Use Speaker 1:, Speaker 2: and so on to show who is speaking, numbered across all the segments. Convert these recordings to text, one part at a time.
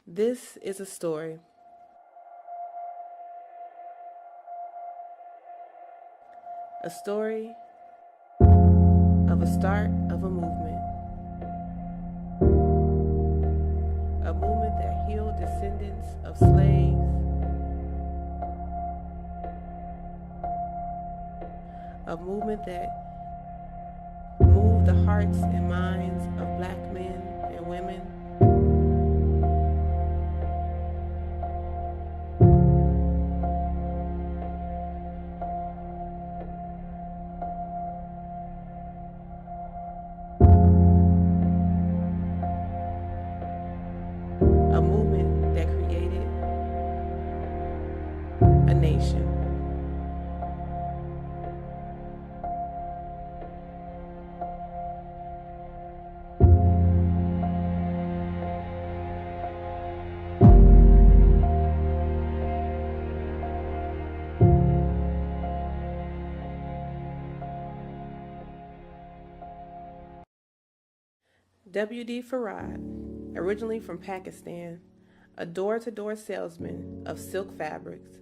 Speaker 1: This is a story. A story of a start of a movement. A movement that healed descendants of slaves. A movement that moved the hearts and minds of black men and women. A movement that created a nation. W.D. Farad, originally from Pakistan, a door-to-door salesman of silk fabrics,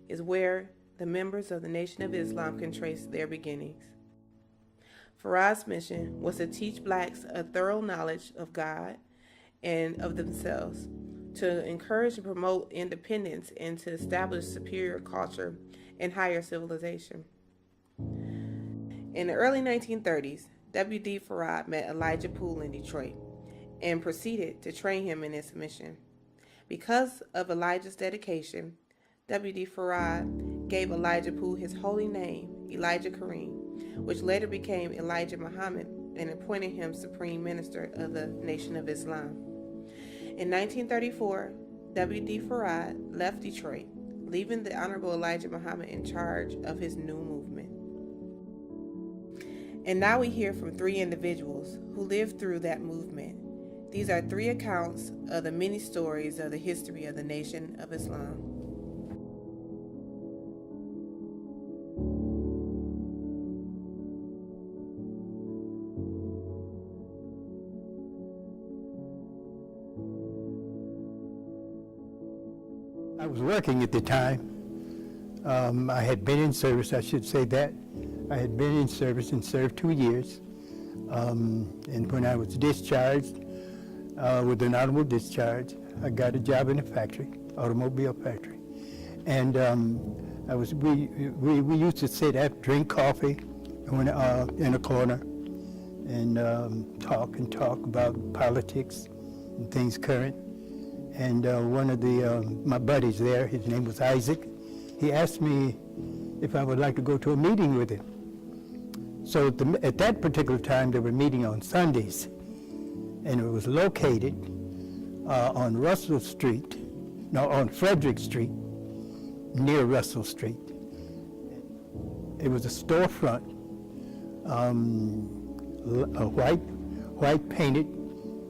Speaker 1: is where the members of the Nation of Islam can trace their beginnings. Farad's mission was to teach blacks a thorough knowledge of God and of themselves, to encourage and promote independence, and to establish superior culture and higher civilization. In the early 1930s, W.D. Farad met Elijah Poole in Detroit and proceeded to train him in his mission. Because of Elijah's dedication, W.D. Farad gave Elijah Poole his holy name, Elijah Kareem, which later became Elijah Muhammad, and appointed him Supreme Minister of the Nation of Islam. In 1934, W.D. Farad left Detroit, leaving the Honorable Elijah Muhammad in charge of his new movement. And now we hear from three individuals who lived through that movement. These are three accounts of the many stories of the history of the Nation of Islam.
Speaker 2: I was working at the time. I had been in service, I should say that. I had been in service and served 2 years. And when I was discharged with an honorable discharge, I got a job in a factory, automobile factory. And we used to sit at, drink coffee in a corner and talk about politics and things current. And one of my buddies there, his name was Isaac, he asked me if I would like to go to a meeting with him. So at that particular time, they were meeting on Sundays, and it was located on Frederick Street, near Russell Street. It was a storefront, a white painted.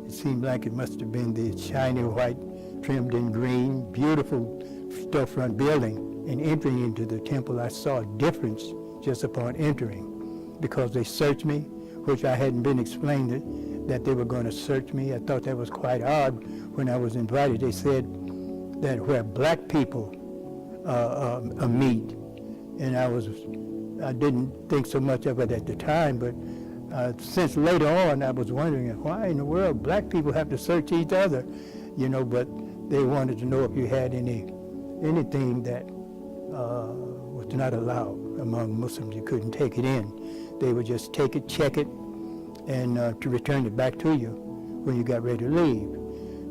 Speaker 2: It seemed like it must have been the shiny white, trimmed in green, beautiful storefront building. And entering into the temple, I saw a difference just upon entering, because they searched me, which I hadn't been explained that they were going to search me. I thought that was quite odd. When I was invited, they said that where black people meet, and I didn't think so much of it at the time, but since later on, I was wondering why in the world black people have to search each other, but they wanted to know if you had anything that was not allowed among Muslims. You couldn't take it in. They would just take it, check it, and to return it back to you when you got ready to leave.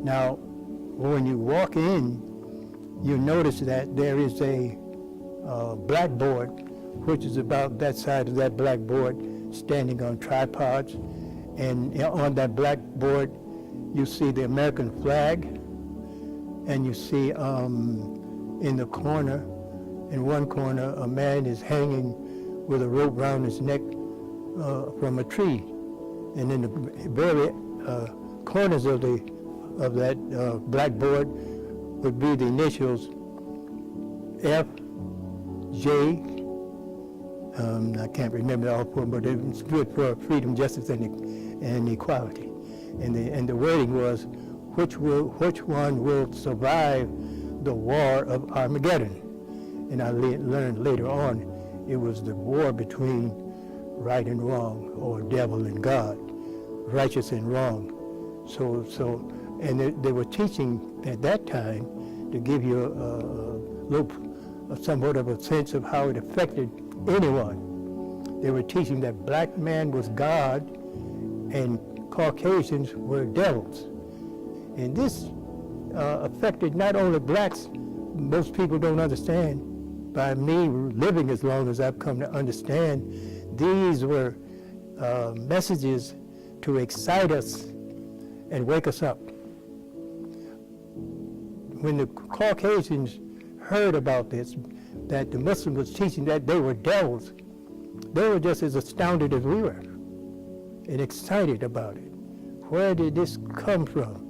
Speaker 2: Now, when you walk in, you notice that there is a blackboard, which is about that side of that blackboard, standing on tripods. And on that blackboard, you see the American flag, and you see in the corner, in one corner, a man is hanging with a rope around his neck from a tree. And in the very corners of that blackboard would be the initials F, J, I can't remember all four, but it was good for freedom, justice, and equality. And the wording was, which one will survive the war of Armageddon. And I learned later on it was the war between right and wrong, or devil and God, righteous and wrong. And they were teaching at that time to give you somewhat of a sense of how it affected anyone. They were teaching that black man was God and Caucasians were devils. And this affected not only blacks. Most people don't understand. By me living as long as I've come to understand, these were messages to excite us and wake us up. When the Caucasians heard about this, that the Muslim was teaching that they were devils, they were just as astounded as we were and excited about it. Where did this come from?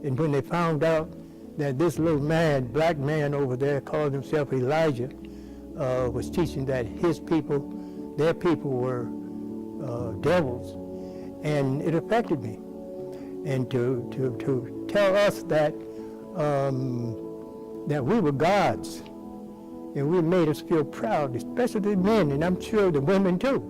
Speaker 2: And when they found out that this little man, black man over there, called himself Elijah, was teaching that his people, their people were devils, and it affected me. And to tell us that that we were gods, and we made us feel proud, especially the men, and I'm sure the women too.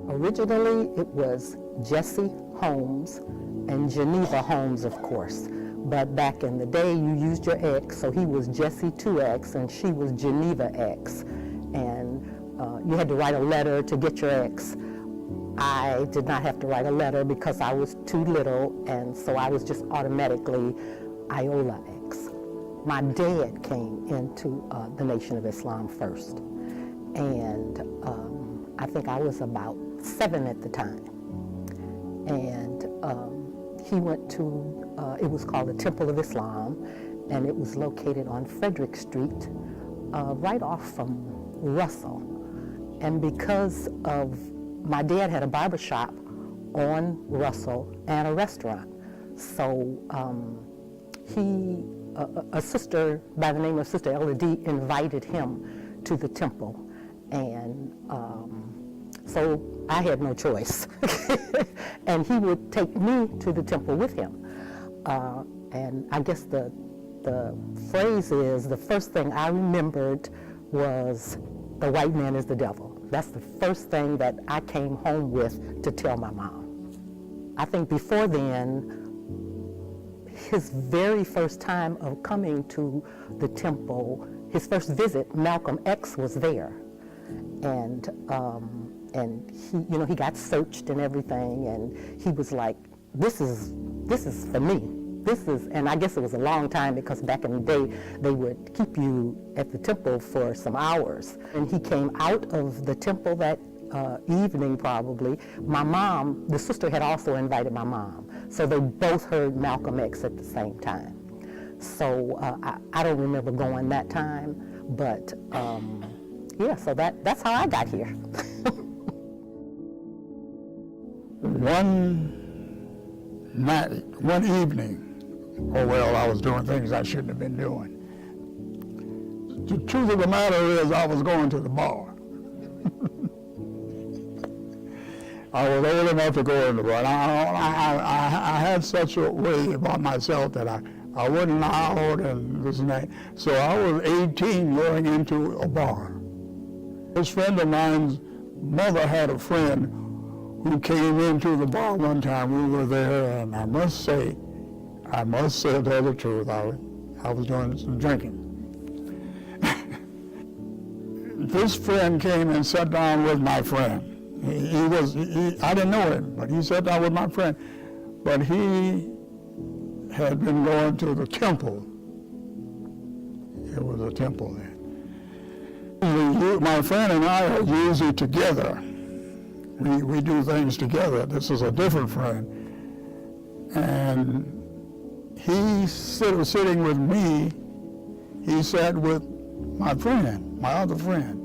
Speaker 3: Originally, it was Jesse Holmes and Geneva Holmes, of course. But back in the day, you used your X, so he was Jesse 2X and she was Geneva X. And you had to write a letter to get your X. I did not have to write a letter because I was too little, and so I was just automatically Iola X. My dad came into the Nation of Islam first, and I think I was about 7 at the time. And he went to, it was called the Temple of Islam, and it was located on Frederick Street, right off from Russell. And because of, my dad had a barber shop on Russell and a restaurant. So a sister by the name of Sister Ella D invited him to the temple. And so I had no choice. And he would take me to the temple with him. And I guess the phrase is, the first thing I remembered was, the white man is the devil. That's the first thing that I came home with to tell my mom. I think before then, his very first time of coming to the temple, his first visit, Malcolm X was there. And he, he got searched and everything, and he was like, this is for me. And I guess it was a long time, because back in the day, they would keep you at the temple for some hours. And he came out of the temple that evening, probably. My mom, the sister had also invited my mom. So they both heard Malcolm X at the same time. So I don't remember going that time, but yeah, so that's how I got here.
Speaker 4: One evening, I was doing things I shouldn't have been doing. The truth of the matter is, I was going to the bar. I was old enough to go in the bar. I had such a way about myself that I wasn't loud and this and that. So I was 18 going into a bar. This friend of mine's mother had a friend who came into the bar one time. We were there, and I must say, to tell the truth, I was doing some drinking. This friend came and sat down with my friend. I didn't know him, but he sat down with my friend. But he had been going to the temple. It was a temple then. My friend and I are usually together. We do things together. This is a different friend. And he was sitting with me. He sat with my friend, my other friend.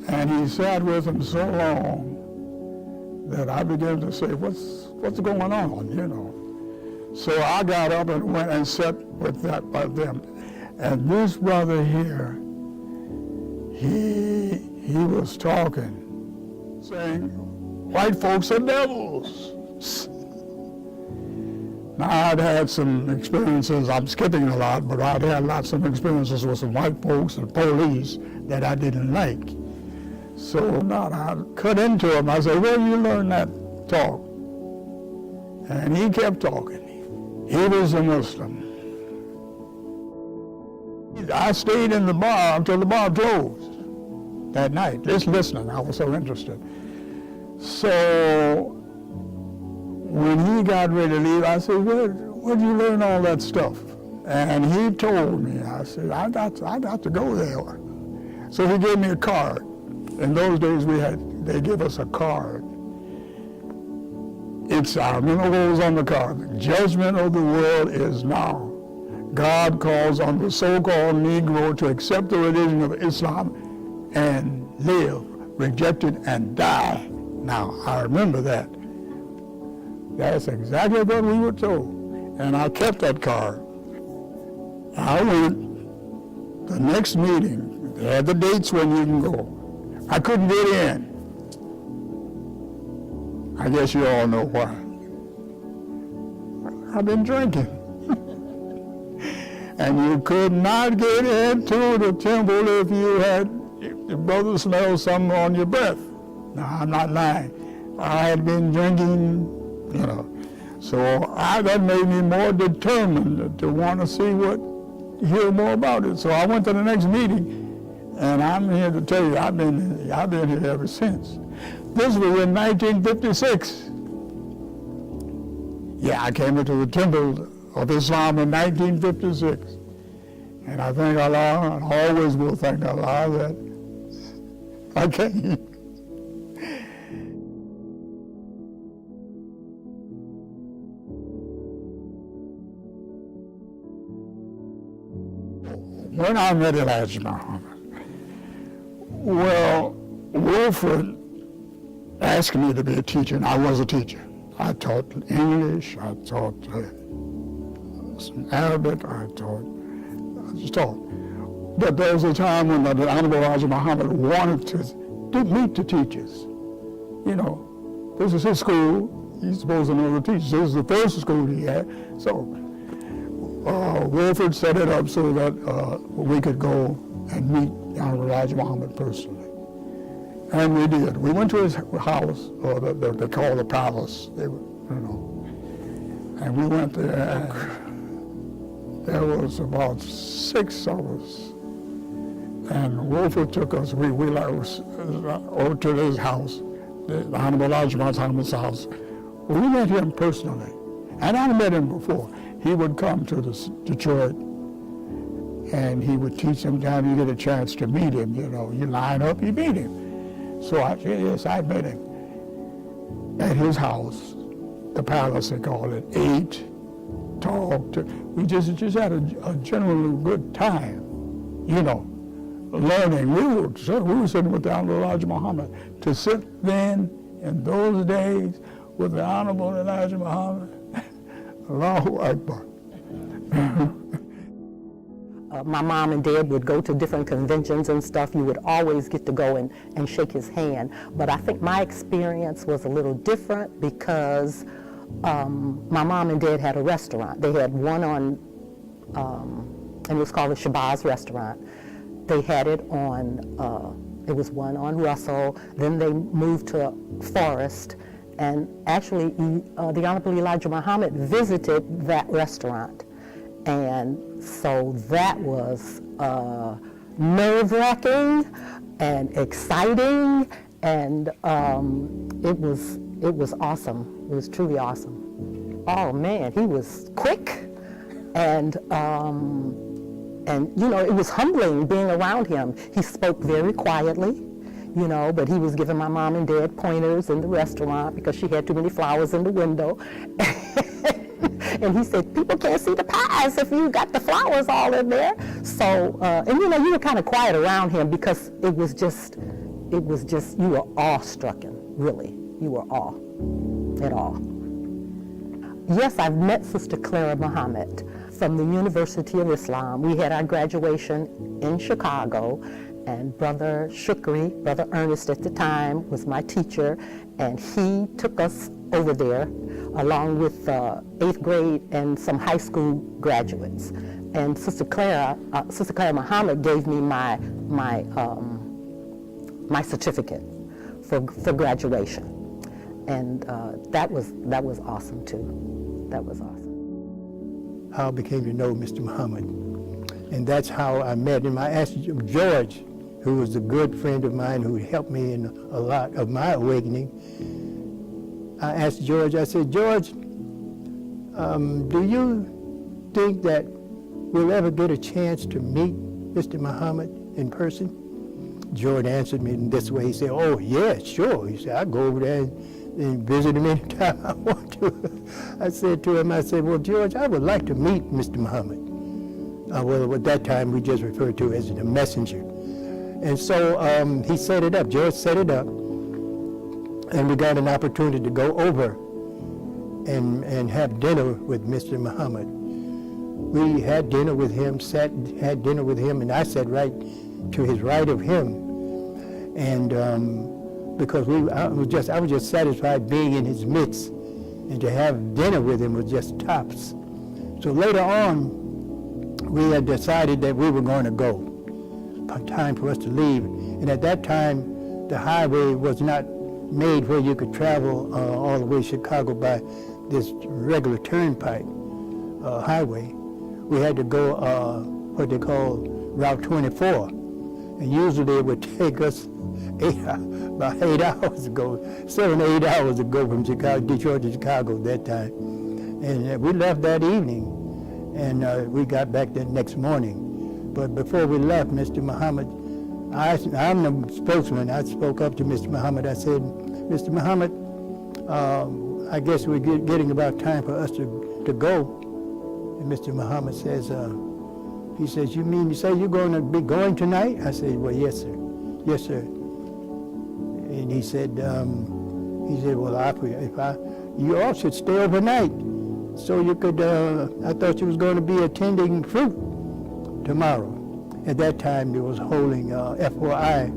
Speaker 4: And he sat with him so long that I began to say, what's going on, So I got up and went and sat with them. And this brother here, he was talking, saying, white folks are devils. Now, I'd had some experiences, I'm skipping a lot, but I'd had some experiences with some white folks and police that I didn't like. So I cut into him. I said, where you learn that talk? And he kept talking. He was a Muslim. I stayed in the bar until the bar closed that night, just listening. I was so interested. So when he got ready to leave, I said, where'd you learn all that stuff? And he told me. I said, I got to go there. So he gave me a card. In those days, they give us a card. I remember what was on the card. The judgment of the world is now. God calls on the so-called Negro to accept the religion of Islam and live, reject it, and die. Now, I remember that. That's exactly what we were told. And I kept that card. I went the next meeting. They had the dates when you can go. I couldn't get in. I guess you all know why. I've been drinking. And you could not get into the temple if your brother smelled something on your breath. No, I'm not lying. I had been drinking, So that made me more determined to want to hear more about it. So I went to the next meeting, and I'm here to tell you, I've been here ever since. This was in 1956. Yeah, I came into the Temple of Islam in 1956. And I thank Allah, and always will thank Allah that I came. When I met Elijah Muhammad, well, Wilfred asked me to be a teacher, and I was a teacher. I taught English, I taught some Arabic, I just taught. But there was a time when the Honorable Elijah Muhammad wanted to meet the teachers. This is his school. He's supposed to know the teachers. This is the first school he had. So Wilfred set it up so that we could go and meet the Honorable Elijah Muhammad personally. And we did. We went to his house, or they call the palace, and we went there. There was about 6 of us, and Wilfred took us. We over to his house, the Honorable Elijah Muhammad's house. We met him personally, and I met him before. He would come to Detroit, and he would teach. Sometimes you get a chance to meet him. You line up, you meet him. So I met him at his house, the palace they call it, ate, talked. We just had a generally good time, learning. We were sitting with the Honorable Elijah Muhammad. To sit then, in those days, with the Honorable Elijah Muhammad, Allahu Akbar.
Speaker 3: My mom and dad would go to different conventions and stuff. You would always get to go and shake his hand. But I think my experience was a little different because my mom and dad had a restaurant. They had one on, and it was called the Shabazz Restaurant. They had it on, it was one on Russell. Then they moved to Forest. And actually, the Honorable Elijah Muhammad visited that restaurant. And so that was nerve-wracking and exciting, and it was awesome. It was truly awesome. Oh man, he was quick, and it was humbling being around him. He spoke very quietly, but he was giving my mom and dad pointers in the restaurant because she had too many flowers in the window. And he said, people can't see the pies if you got the flowers all in there. So, you were kind of quiet around him because it was just, you were awe-stricken, really. You were awe, at all. Yes, I've met Sister Clara Muhammad from the University of Islam. We had our graduation in Chicago, And Brother Shukri, Brother Ernest at the time, was my teacher, and he took us over there along with 8th grade and some high school graduates. And Sister Clara Muhammad gave me my certificate for graduation, and that was awesome too. That was awesome.
Speaker 2: How I became to know Mr. Muhammad, and that's how I met him. I asked George, who was a good friend of mine who helped me in a lot of my awakening. I asked George, I said, George, do you think that we'll ever get a chance to meet Mr. Muhammad in person? George answered me in this way. He said, oh, yeah, sure. He said, I'll go over there and visit him anytime I want to. I said to him, well, George, I would like to meet Mr. Muhammad. Well, at that time, we just referred to as the messenger. And so he set it up. George set it up. And we got an opportunity to go over and have dinner with Mr. Muhammad. We had dinner with him, had dinner with him, and I sat right to his right of him. And because I was just satisfied being in his midst, and to have dinner with him was just tops. So later on, we had decided that we were going to go. Time for us to leave. And at that time, the highway was not made where you could travel all the way to Chicago by this regular turnpike highway. We had to go what they call Route 24. And usually it would take us about 8 hours to go, 7 or 8 hours to go from Detroit to Chicago at that time. And we left that evening, and we got back the next morning. But before we left, Mr. Muhammad, I'm the spokesman. I spoke up to Mr. Muhammad. I said, Mr. Muhammad, I guess we're getting about time for us to go. And Mr. Muhammad says, he says, you say you're going to be going tonight? I said, well, yes, sir. Yes, sir. And he said, well, you all should stay overnight. So you could, I thought you was going to be attending fruit tomorrow. At that time, they was holding FOI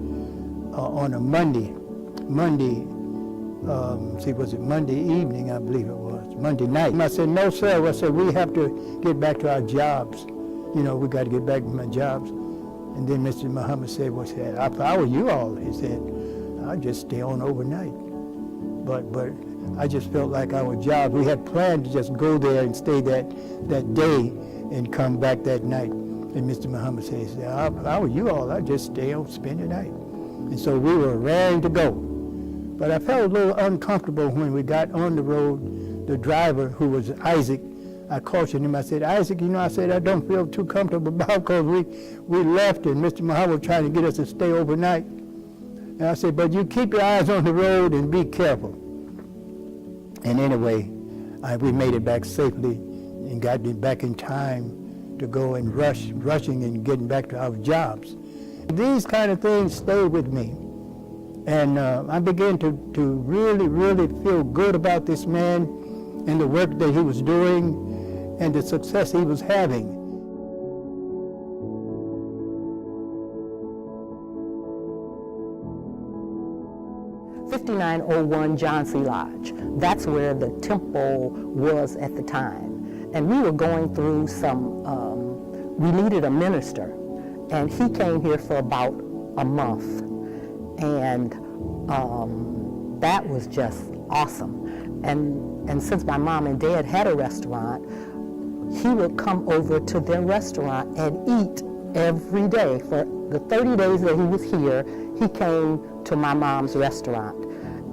Speaker 2: on a Monday, was it Monday evening, I believe it was, Monday night. And I said, no, sir. I said, we have to get back to our jobs. You know, we got to get back to my jobs. And then Mr. Muhammad said, if I were you all, he said, I'd just stay on overnight. But I just felt like our job, we had planned to just go there and stay that day and come back that night. And Mr. Muhammad says, if I were you all, I'd just stay on, spend the night. And so we were raring to go. But I felt a little uncomfortable when we got on the road. The driver, who was Isaac, I cautioned him. I said, Isaac, I don't feel too comfortable about because we left and Mr. Muhammad was trying to get us to stay overnight. And I said, but you keep your eyes on the road and be careful. And anyway, we made it back safely and got back in time to go and rushing and getting back to our jobs. These kind of things stayed with me. And I began to really, really feel good about this man and the work that he was doing and the success he was having.
Speaker 3: (5901) John C. Lodge. That's where the temple was at the time. And we were going through we needed a minister. And he came here for about a month. And that was just awesome. And since my mom and dad had a restaurant, he would come over to their restaurant and eat every day. For the 30 days that he was here, he came to my mom's restaurant.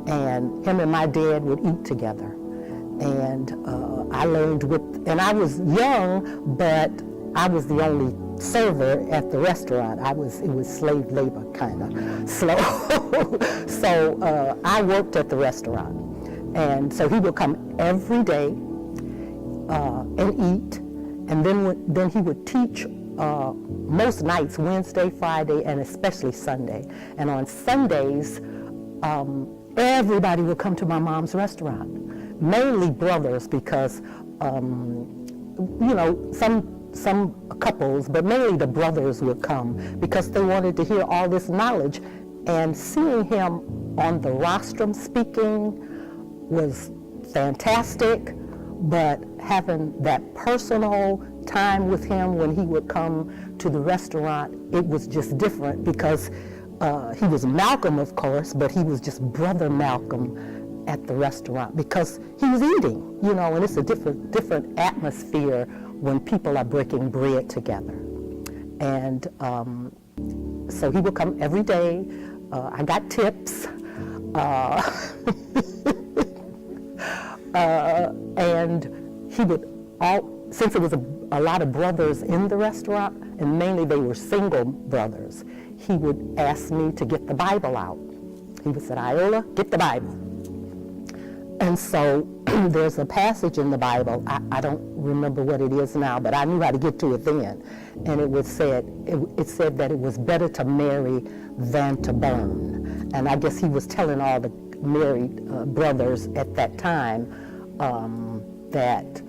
Speaker 3: And him and my dad would eat together. And I learned and I was young, but I was the only server at the restaurant. It was slave labor kind of slow. So I worked at the restaurant. And so he would come every day and eat. And then he would teach most nights, Wednesday, Friday, and especially Sunday. And on Sundays, everybody would come to my mom's restaurant, mainly brothers, because, some some couples, but mainly the brothers would come because they wanted to hear all this knowledge. And seeing him on the rostrum speaking was fantastic, but having that personal time with him when he would come to the restaurant, it was just different because he was Malcolm, of course, but he was just Brother Malcolm at the restaurant because he was eating, you know, and it's a different atmosphere when people are breaking bread together. And so he would come every day. I got tips. And he would, since there was a lot of brothers in the restaurant, and mainly they were single brothers, he would ask me to get the Bible out. He would say, Iola, get the Bible. And so there's a passage in the Bible, I don't remember what it is now, but I knew how to get to it then. And it said that it was better to marry than to burn. And I guess he was telling all the married brothers at that time that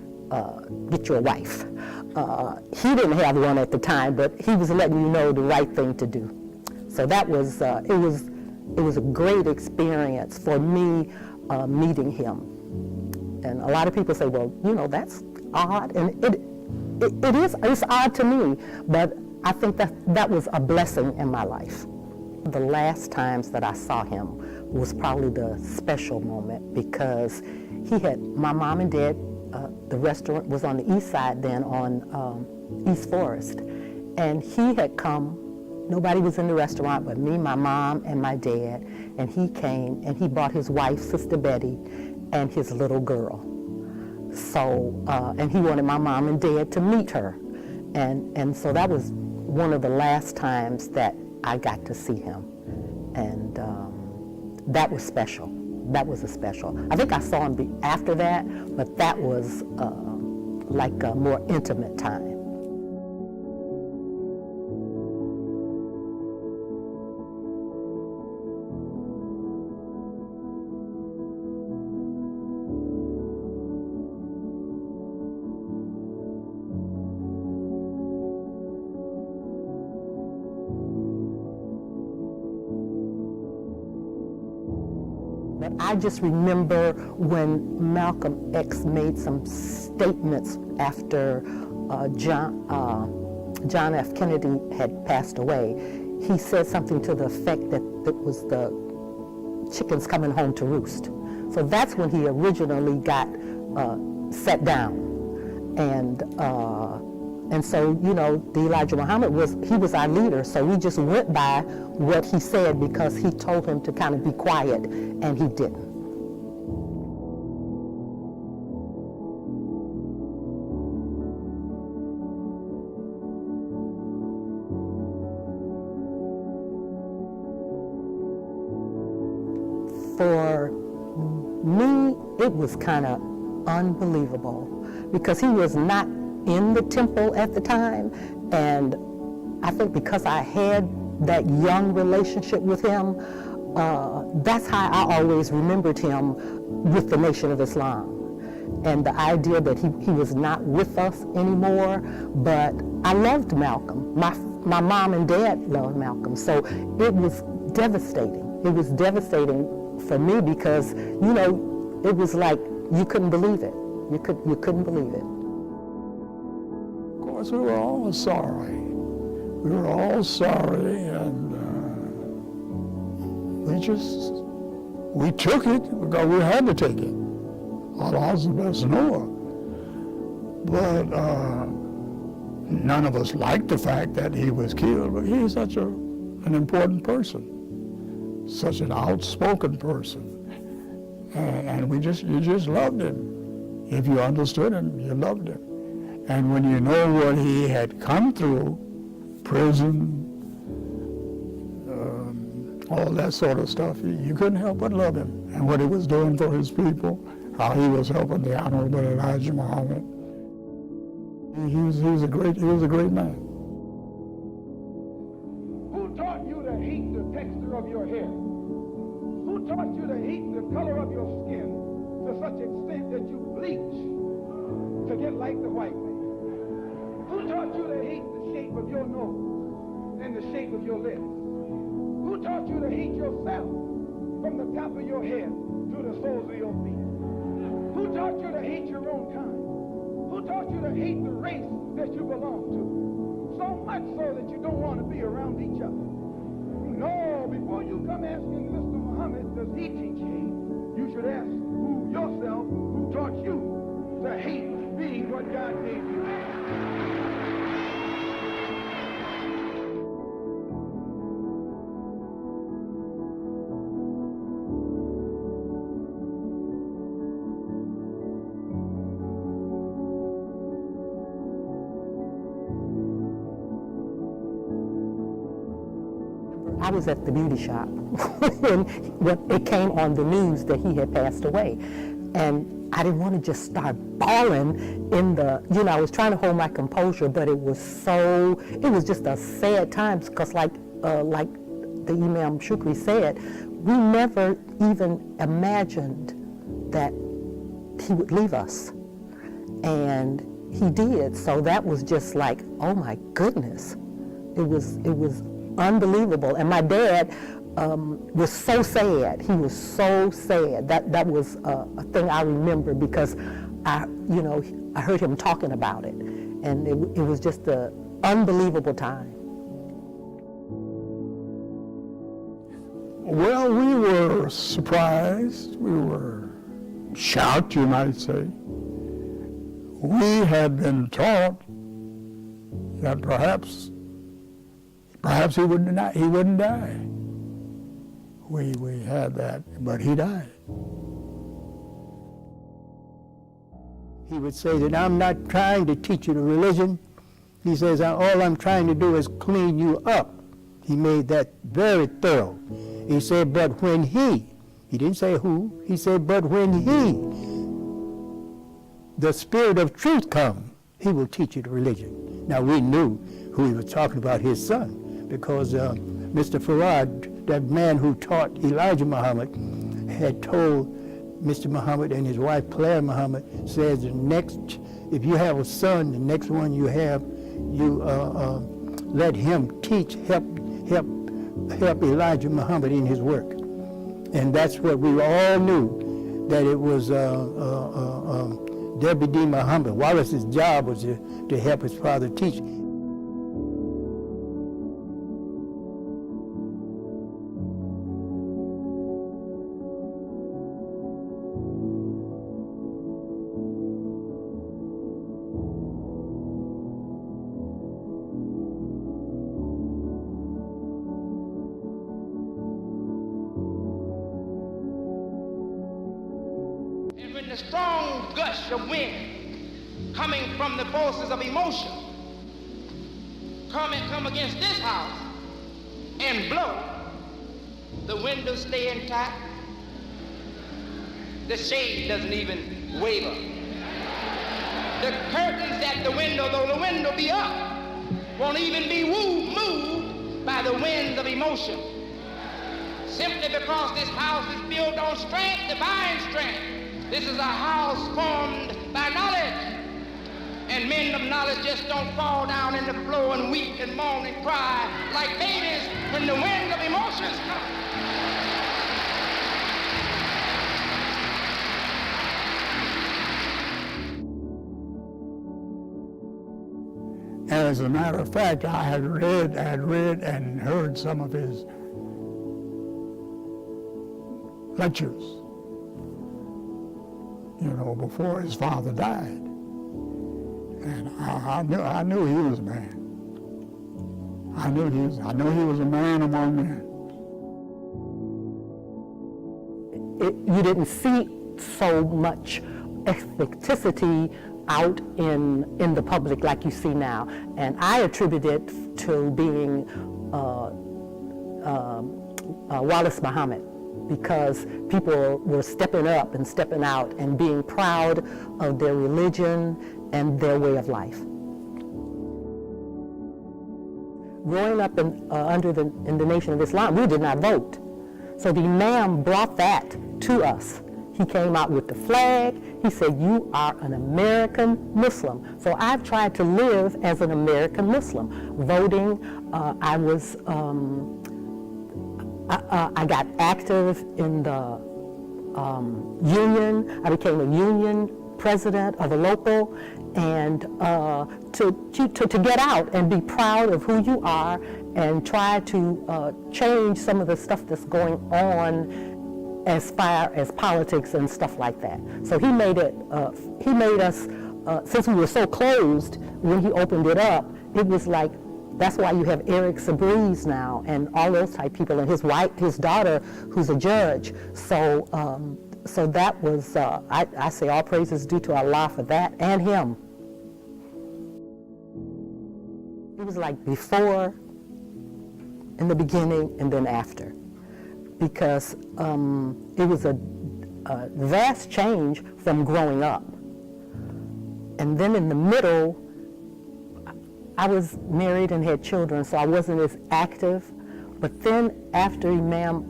Speaker 3: get you a wife. He didn't have one at the time, but he was letting you know the right thing to do. So that was, it was a great experience for me meeting him. And a lot of people say, well, you know, that's odd. And it's odd to me, but I think that was a blessing in my life. The last times that I saw him was probably the special moment because my mom and dad, the restaurant was on the east side then on East Forest. And he had come, nobody was in the restaurant but me, my mom, and my dad. And he came and he brought his wife, Sister Betty, and his little girl. So, and he wanted my mom and dad to meet her. And so that was one of the last times that I got to see him. And that was special. That was a special. I think I saw him after that, but that was like a more intimate time. But I just remember when Malcolm X made some statements after John F. Kennedy had passed away. He said something to the effect that it was the chickens coming home to roost. So that's when he originally got set down. And so, you know, the Elijah Muhammad was our leader, so we just went by what he said because he told him to kind of be quiet, and he didn't. For me, it was kind of unbelievable because he was not in the temple at the time, and I think because I had that young relationship with him, that's how I always remembered him with the Nation of Islam. And the idea that he was not with us anymore, but I loved Malcolm. My mom and dad loved Malcolm, so it was devastating. It was devastating for me because, you know, it was like you couldn't believe it. You couldn't believe it.
Speaker 4: We were all sorry. We were all sorry, and we took it because we had to take it. Allah's the best knower. But none of us liked the fact that he was killed, but he's such an important person, such an outspoken person. And you just loved him. If you understood him, you loved him. And when you know what he had come through, prison, all that sort of stuff, you couldn't help but love him. And what he was doing for his people, how he was helping the Honorable Elijah Muhammad. He was a great man.
Speaker 5: Who taught you to hate the texture of your hair? Who taught you to hate the color of your skin to such extent that you bleach to get like the white man? Who taught you to hate the shape of your nose and the shape of your lips? Who taught you to hate yourself from the top of your head to the soles of your feet? Who taught you to hate your own kind? Who taught you to hate the race that you belong to? So much so that you don't want to be around each other. No, before you come asking Mr. Muhammad, does he teach hate? You should ask yourself who taught you to hate being what God gave you.
Speaker 3: I was at the beauty shop when it came on the news that he had passed away. And I didn't want to just start bawling in the, I was trying to hold my composure, but it was just a sad time because like the Imam Shukri said, we never even imagined that he would leave us. And he did. So that was just like, oh my goodness. It was unbelievable. And my dad was so sad. He was so sad. That was a thing I remember because I heard him talking about it, and it was just an unbelievable time.
Speaker 4: Well, we were surprised. We were shocked, you might say. We had been taught that perhaps he wouldn't die. We had that, but he died.
Speaker 2: He would say that I'm not trying to teach you the religion. He says, all I'm trying to do is clean you up. He made that very thorough. He said, but when he didn't say who, he said, but when the Spirit of truth comes, he will teach you the religion. Now we knew who he was talking about, his son, because Mr. Farad, that man who taught Elijah Muhammad, had told Mr. Muhammad and his wife Claire Muhammad, says if you have a son, the next one you have, you let him teach, help Elijah Muhammad in his work. And that's what we all knew, that it was W.D. Muhammad. Wallace's job was to help his father teach.
Speaker 6: The strong gush of wind coming from the forces of emotion come against this house and blow. The windows stay intact. The shade doesn't even waver. The curtains at the window, though the window be up, won't even be moved by the winds of emotion. Simply because this house is built on strength, divine strength. This is a house formed by knowledge. And men of knowledge just don't fall down in the floor and weep and moan and cry like babies when the wind of emotions come.
Speaker 4: As a matter of fact, I had read and heard some of his lectures, before his father died. And I knew he was a man. I knew he was a man among men.
Speaker 3: You didn't see so much authenticity out in the public like you see now. And I attribute it to being Wallace Muhammad, because people were stepping up and stepping out and being proud of their religion and their way of life. Growing up in the Nation of Islam, we did not vote. So the Imam brought that to us He came out with the flag. He said, you are an American Muslim. So I've tried to live as an American Muslim. Voting, I got active in the union. I became a union president of a local, and to get out and be proud of who you are and try to change some of the stuff that's going on as far as politics and stuff like that. So he made us, since we were so closed, when he opened it up, it was like, that's why you have Eric Sabriz now and all those type people, and his daughter, who's a judge. So so that was, I say all praises due to Allah for that and him. It was like before, in the beginning, and then after. Because it was a vast change from growing up. And then in the middle, I was married and had children, so I wasn't as active. But then after Imam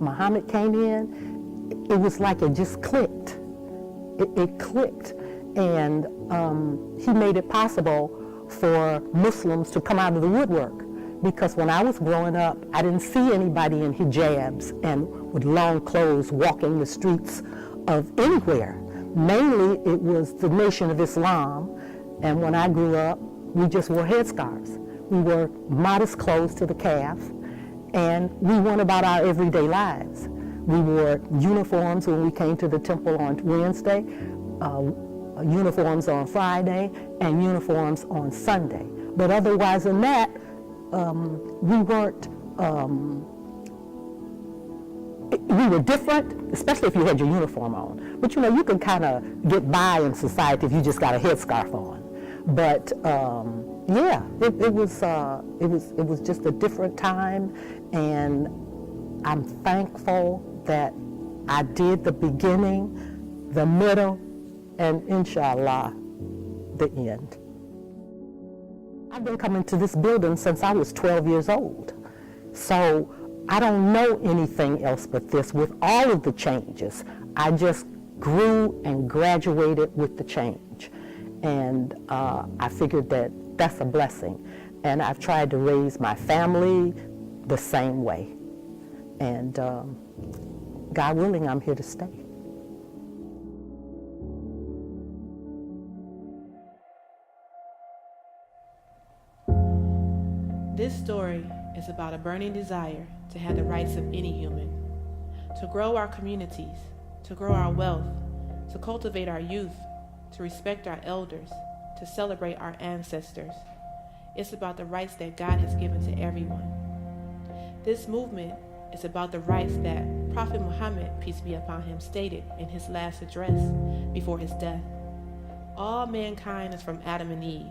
Speaker 3: Muhammad came in, it was like it just clicked. It clicked. And he made it possible for Muslims to come out of the woodwork. Because when I was growing up, I didn't see anybody in hijabs and with long clothes walking the streets of anywhere. Mainly it was the Nation of Islam, and when I grew up, we just wore headscarves. We wore modest clothes to the calf, and we went about our everyday lives. We wore uniforms when we came to the temple on Wednesday, uniforms on Friday, and uniforms on Sunday. But otherwise than that, we weren't, we were different, especially if you had your uniform on. But you know, you can kind of get by in society if you just got a headscarf on. But yeah, it was just a different time, and I'm thankful that I did the beginning, the middle, and inshallah, the end. I've been coming to this building since I was 12 years old. So I don't know anything else but this. With all of the changes, I just grew and graduated with the change. And I figured that that's a blessing. And I've tried to raise my family the same way. And God willing, I'm here to stay.
Speaker 1: This story is about a burning desire to have the rights of any human, to grow our communities, to grow our wealth, to cultivate our youth, to respect our elders, to celebrate our ancestors. It's about the rights that God has given to everyone. This movement is about the rights that Prophet Muhammad, peace be upon him, stated in his last address before his death. All mankind is from Adam and Eve.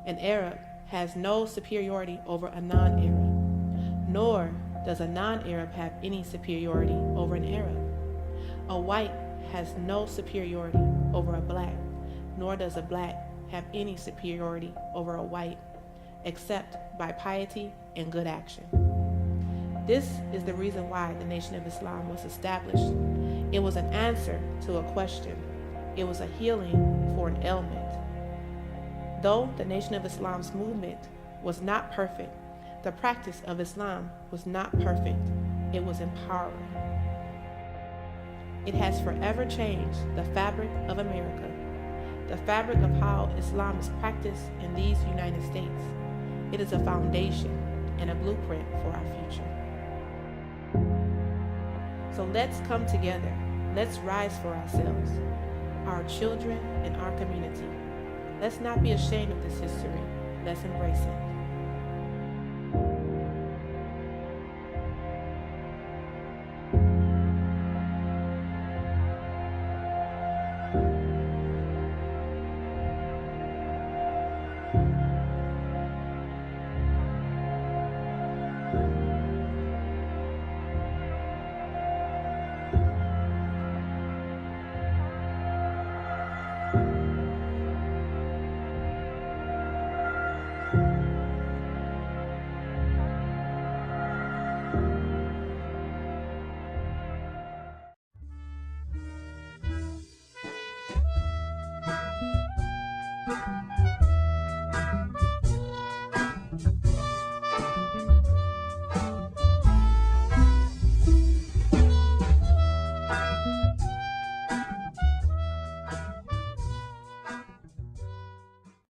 Speaker 1: An Arab has no superiority over a non-Arab, nor does a non-Arab have any superiority over an Arab. A white has no superiority over a black, nor does a black have any superiority over a white, except by piety and good action. This is the reason why the Nation of Islam was established. It was an answer to a question. It was a healing for an ailment. Though the Nation of Islam's movement was not perfect, the practice of Islam was not perfect. It was empowering. It has forever changed the fabric of America, the fabric of how Islam is practiced in these United States. It is a foundation and a blueprint for our future. So let's come together. Let's rise for ourselves, our children, and our community. Let's not be ashamed of this history. Let's embrace it.